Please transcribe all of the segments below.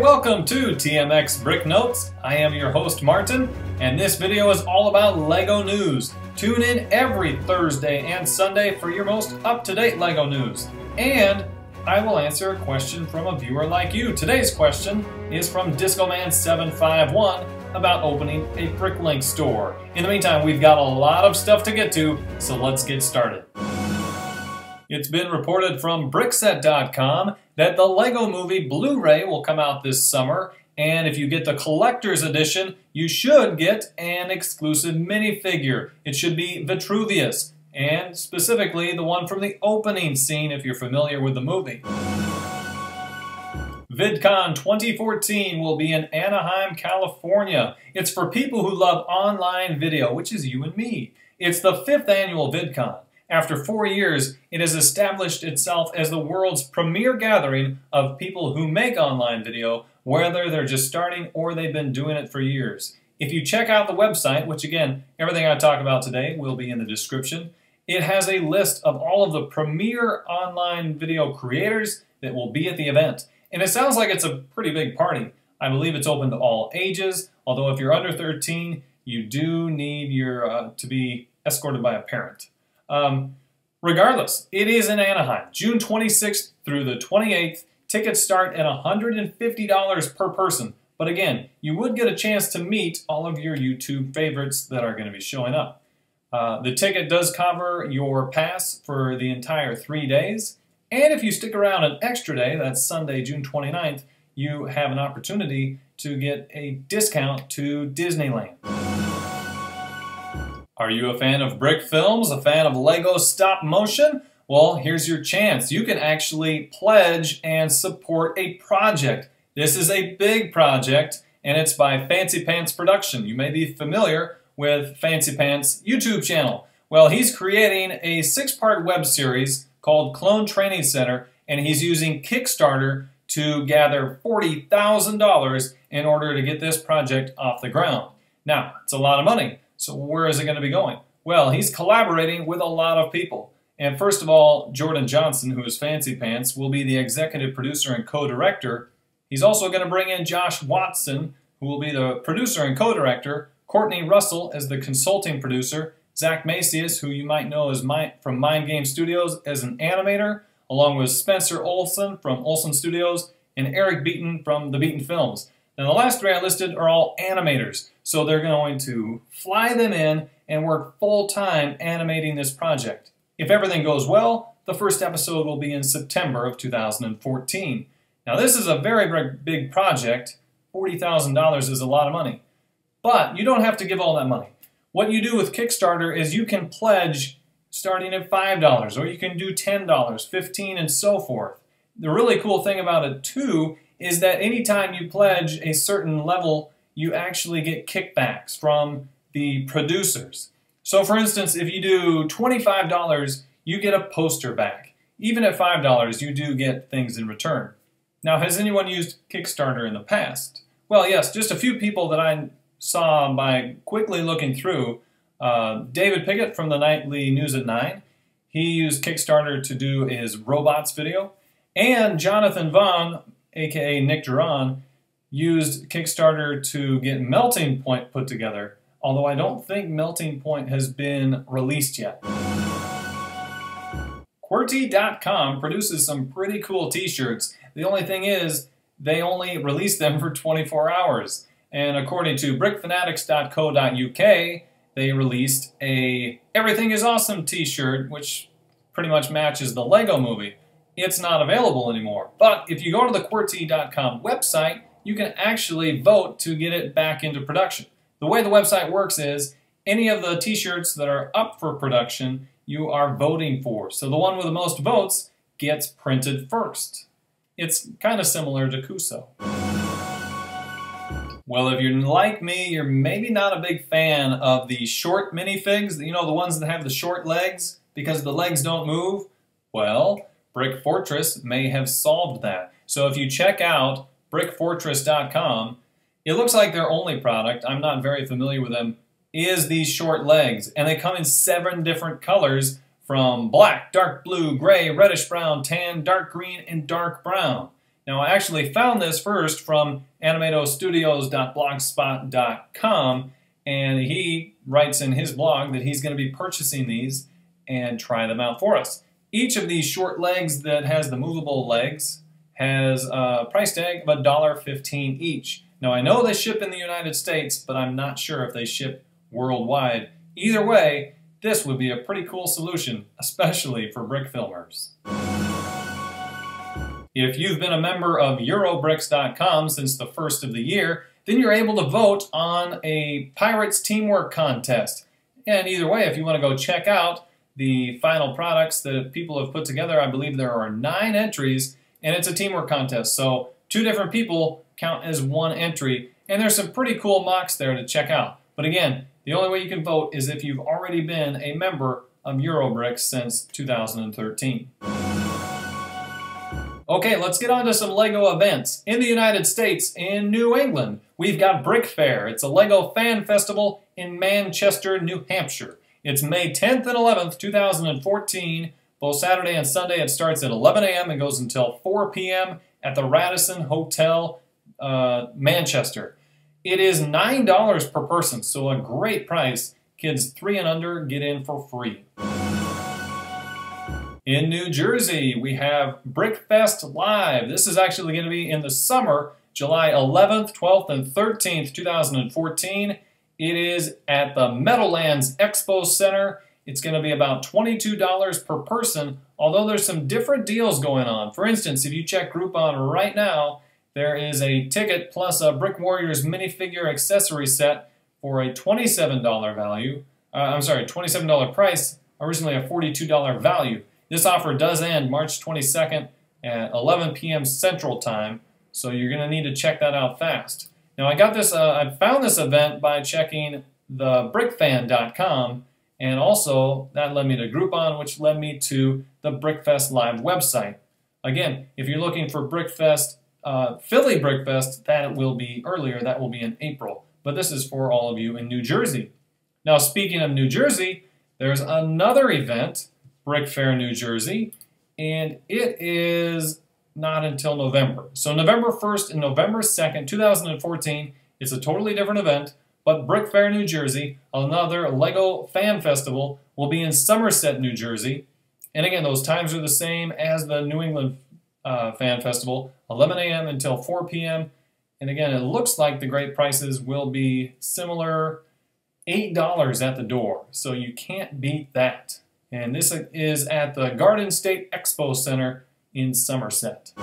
welcome to TMX Brick Notes. I am your host Martin, and this video is all about LEGO news. Tune in every Thursday and Sunday for your most up-to-date LEGO news. And I will answer a question from a viewer like you. Today's question is from DiscoMan751 about opening a BrickLink store. In the meantime, we've got a lot of stuff to get to, so let's get started. It's been reported from Brickset.com that the LEGO Movie Blu-ray will come out this summer, and if you get the collector's edition, you should get an exclusive minifigure. It should be Vitruvious, and specifically the one from the opening scene if you're familiar with the movie. VidCon 2014 will be in Anaheim, California. It's for people who love online video, which is you and me. It's the 5th annual VidCon. After 4 years, it has established itself as the world's premier gathering of people who make online video, whether they're just starting or they've been doing it for years. If you check out the website, which again, everything I talk about today will be in the description, it has a list of all of the premier online video creators that will be at the event. And it sounds like it's a pretty big party. I believe it's open to all ages, although if you're under 13, you do need to be escorted by a parent. Regardless, it is in Anaheim, June 26th through the 28th. Tickets start at $150 per person. But again, you would get a chance to meet all of your YouTube favorites that are going to be showing up. The ticket does cover your pass for the entire 3 days. And if you stick around an extra day, that's Sunday, June 29th, you have an opportunity to get a discount to Disneyland. Are you a fan of Brick Films, a fan of LEGO stop motion? Well, here's your chance. You can actually pledge and support a project. This is a big project, and it's by Fancy Pants Production. You may be familiar with Fancy Pants' YouTube channel. Well, he's creating a 6-part web series called Clone Training Center, and he's using KickStarter to gather $40,000 in order to get this project off the ground. Now, it's a lot of money. So where is it going to be going? Well, he's collaborating with a lot of people. And first of all, Jordan Johnson, who is Fancy Pants, will be the executive producer and co-director. He's also going to bring in Josh Watson, who will be the producer and co-director, Courtney Russell as the consulting producer, Zach Macias, who you might know as from Mind Game Studios as an animator, along with Spencer Olson from Olson Studios, and Eric Beaton from the Beaton Films. Now, the last 3 I listed are all animators, so they're going to fly them in and work full-time animating this project. If everything goes well, the first episode will be in September of 2014. Now, this is a very big project. $40,000 is a lot of money. But you don't have to give all that money. What you do with Kickstarter is you can pledge starting at $5, or you can do $10, $15, and so forth. The really cool thing about it, too, is that anytime you pledge a certain level, you actually get kickbacks from the producers. So for instance, if you do $25, you get a poster back. Even at $5, you do get things in return. Now, has anyone used Kickstarter in the past? Well, yes, just a few people that I saw by quickly looking through. David Pickett from the Nightly News at 9. He used Kickstarter to do his robots video. And Jonathan Vaughn, aka Nick Duran, used Kickstarter to get Melting Point put together, although I don't think Melting Point has been released yet. QWERTY.com produces some pretty cool t-shirts. The only thing is, they only release them for 24 hours. And according to brickfanatics.co.uk, they released a Everything is Awesome t-shirt, which pretty much matches the LEGO Movie. It's not available anymore. But if you go to the QWERTY.com website, you can actually vote to get it back into production. The way the website works is any of the t-shirts that are up for production, you are voting for. So the one with the most votes gets printed first. It's kind of similar to Kuso. Well, if you're like me, you're maybe not a big fan of the short minifigs, you know, the ones that have the short legs because the legs don't move. Well, Brick Fortress may have solved that. So if you check out brickfortress.com, it looks like their only product, I'm not very familiar with them, is these short legs. And they come in 7 different colors from black, dark blue, gray, reddish brown, tan, dark green, and dark brown. Now, I actually found this first from animatostudios.blogspot.com, and he writes in his blog that he's going to be purchasing these and try them out for us. Each of these short legs that has the movable legs has a price tag of $1.15 each. Now, I know they ship in the United States, but I'm not sure if they ship worldwide. Either way, this would be a pretty cool solution, especially for brick filmers. If you've been a member of Eurobricks.com since the first of the year, then you're able to vote on a Pirates Teamwork Contest. And either way, if you want to go check out the final products that people have put together, I believe there are 9 entries, and it's a teamwork contest. So 2 different people count as 1 entry, and there's some pretty cool MOCs there to check out. But again, the only way you can vote is if you've already been a member of Eurobricks since 2013. Okay, let's get on to some LEGO events. In the United States, in New England, we've got BrickFair. It's a LEGO fan festival in Manchester, New Hampshire. It's May 10th and 11th, 2014. Both Saturday and Sunday, it starts at 11 a.m. and goes until 4 p.m. at the Radisson Hotel, Manchester. It is $9 per person, so a great price. Kids 3 and under get in for free. In New Jersey, we have BrickFest Live. This is actually going to be in the summer, July 11th, 12th, and 13th, 2014. It is at the Meadowlands Expo Center. It's going to be about $22 per person, although there's some different deals going on. For instance, if you check Groupon right now, there is a ticket plus a Brick Warriors minifigure accessory set for a $27 value. $27 price, originally a $42 value. This offer does end March 22nd at 11 p.m. Central Time, so you're going to need to check that out fast. Now, I found this event by checking the BrickFan.com, and also that led me to Groupon, which led me to the BrickFest Live website. Again, if you're looking for BrickFest, Philly BrickFest, that will be earlier. That will be in April. But this is for all of you in New Jersey. Now, speaking of New Jersey, there's another event, BrickFair New Jersey, and it is not until November. So November 1st and November 2nd, 2014, it's a totally different event, but BrickFair New Jersey, another LEGO fan festival, will be in Somerset, New Jersey. And again, those times are the same as the New England Fan Festival, 11 a.m. until 4 p.m. And again, it looks like the great prices will be similar, $8 at the door. So you can't beat that. And this is at the Garden State Expo Center in Somerset.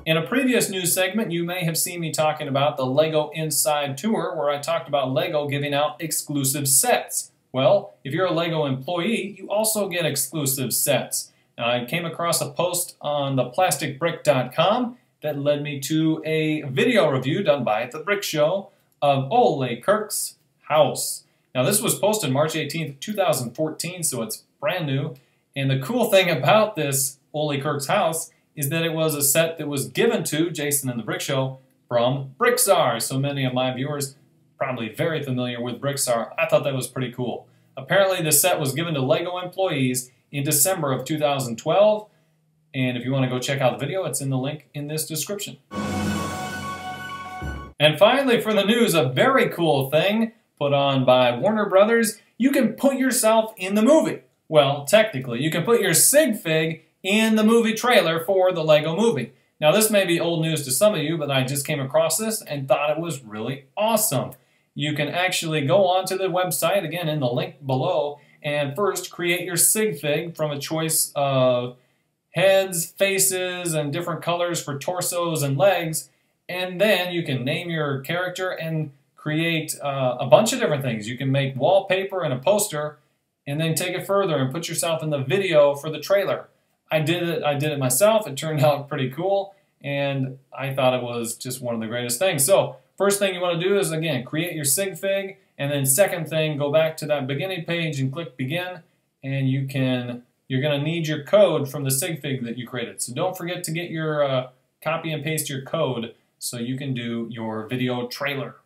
In a previous news segment, you may have seen me talking about the LEGO Inside Tour, where I talked about LEGO giving out exclusive sets. Well, if you're a LEGO employee, you also get exclusive sets. Now, I came across a post on theplasticbrick.com that led me to a video review done by The Brick Show of Kirks House. Now, this was posted March 18th, 2014, so it's brand new. And the cool thing about this Kirks House is that it was a set that was given to Jason and The Brick Show from Brickstar. So many of my viewers probably very familiar with Brickstar. I thought that was pretty cool. Apparently, the set was given to LEGO employees in December of 2012. And if you want to go check out the video, it's in the link in this description. And finally, for the news, a very cool thing put on by Warner Brothers. You can put yourself in the movie. Well, technically, you can put your sig fig in the movie trailer for the LEGO movie. Now, this may be old news to some of you, but I just came across this and thought it was really awesome. You can actually go onto the website, again, in the link below, and first create your sig fig from a choice of heads, faces, and different colors for torsos and legs. And then you can name your character and create a bunch of different things. You can make wallpaper and a poster, and then take it further and put yourself in the video for the trailer. I did it myself. It turned out pretty cool, and I thought it was just one of the greatest things. So first thing you want to do is, again, create your sig fig, and then second thing, go back to that beginning page and click begin, and you're going to need your code from the sig fig that you created. So don't forget to get your copy and paste your code so you can do your video trailer.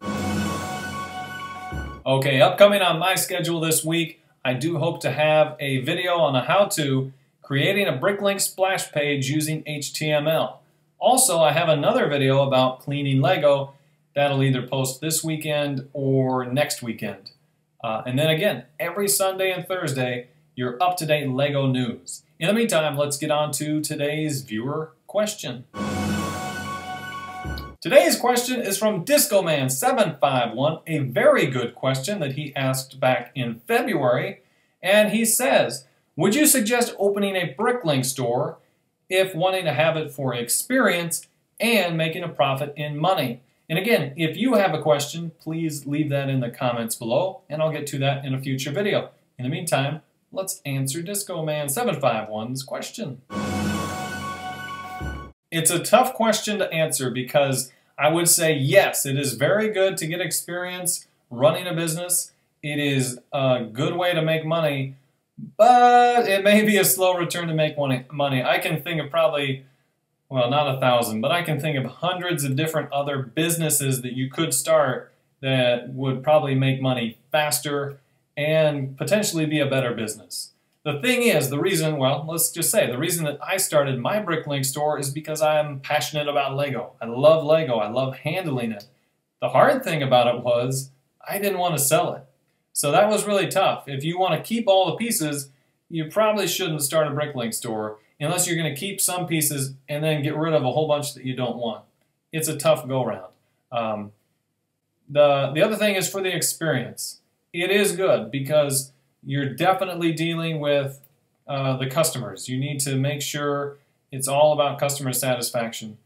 Okay, upcoming on my schedule this week, I do hope to have a video on how to creating a BrickLink splash page using HTML. Also, I have another video about cleaning Lego that'll either post this weekend or next weekend. And then again, every Sunday and Thursday, your up-to-date Lego news. In the meantime, let's get on to today's viewer question. Today's question is from DiscoMan751, a very good question that he asked back in February. And he says, would you suggest opening a BrickLink store if wanting to have it for experience and making a profit in money? And again, if you have a question, please leave that in the comments below, and I'll get to that in a future video. In the meantime, let's answer DiscoMan751's question. It's a tough question to answer because I would say yes, it is very good to get experience running a business. It is a good way to make money, but it may be a slow return to make money. I can think of probably, well, not 1,000, but I can think of hundreds of different other businesses that you could start that would probably make money faster and potentially be a better business. The thing is, the reason, well, let's just say, the reason that I started my BrickLink store is because I'm passionate about Lego. I love Lego. I love handling it. The hard thing about it was I didn't want to sell it. So that was really tough. If you want to keep all the pieces, you probably shouldn't start a BrickLink store unless you're going to keep some pieces and then get rid of a whole bunch that you don't want. It's a tough go-round. The other thing is for the experience. It is good because you're definitely dealing with the customers. You need to make sure it's all about customer satisfaction.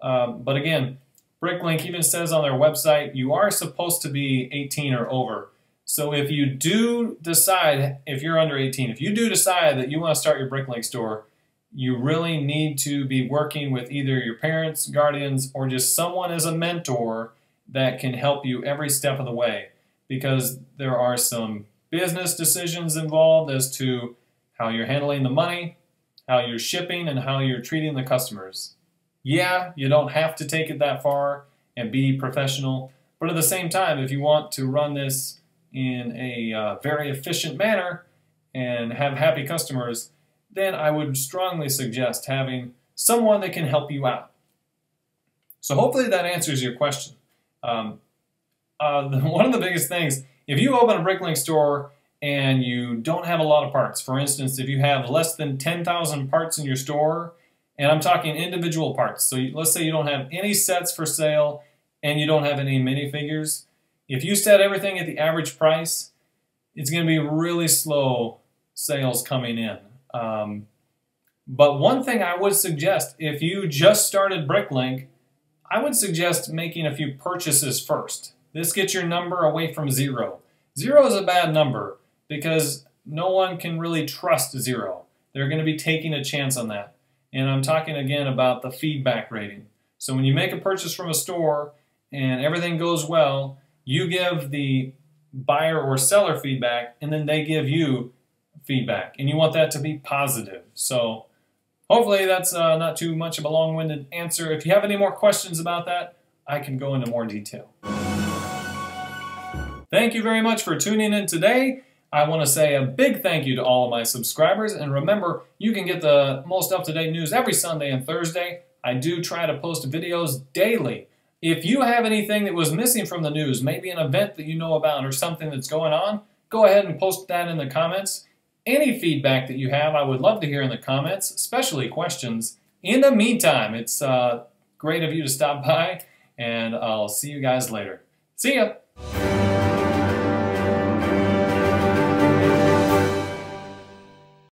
But again, BrickLink even says on their website, you are supposed to be 18 or over. So if you do decide, if you're under 18, if you do decide that you want to start your BrickLink store, you really need to be working with either your parents, guardians, or just someone as a mentor that can help you every step of the way. Because there are some business decisions involved as to how you're handling the money, how you're shipping, and how you're treating the customers. Yeah, you don't have to take it that far and be professional, but at the same time, if you want to run this in a very efficient manner and have happy customers, then I would strongly suggest having someone that can help you out. So hopefully that answers your question. One of the biggest things, if you open a BrickLink store and you don't have a lot of parts, for instance, if you have less than 10,000 parts in your store, and I'm talking individual parts, so let's say you don't have any sets for sale and you don't have any minifigures, if you set everything at the average price, it's going to be really slow sales coming in. But one thing I would suggest, if you just started BrickLink, I would suggest making a few purchases first. This gets your number away from 0. 0 is a bad number because no one can really trust 0. They're going to be taking a chance on that. And I'm talking again about the feedback rating. So when you make a purchase from a store and everything goes well, you give the buyer or seller feedback and then they give you feedback. And you want that to be positive. So hopefully that's not too much of a long-winded answer. If you have any more questions about that, I can go into more detail. Thank you very much for tuning in today. I want to say a big thank you to all of my subscribers. And remember, you can get the most up-to-date news every Sunday and Thursday. I do try to post videos daily. If you have anything that was missing from the news, maybe an event that you know about or something that's going on, go ahead and post that in the comments. Any feedback that you have, I would love to hear in the comments, especially questions. In the meantime, it's great of you to stop by, and I'll see you guys later. See ya!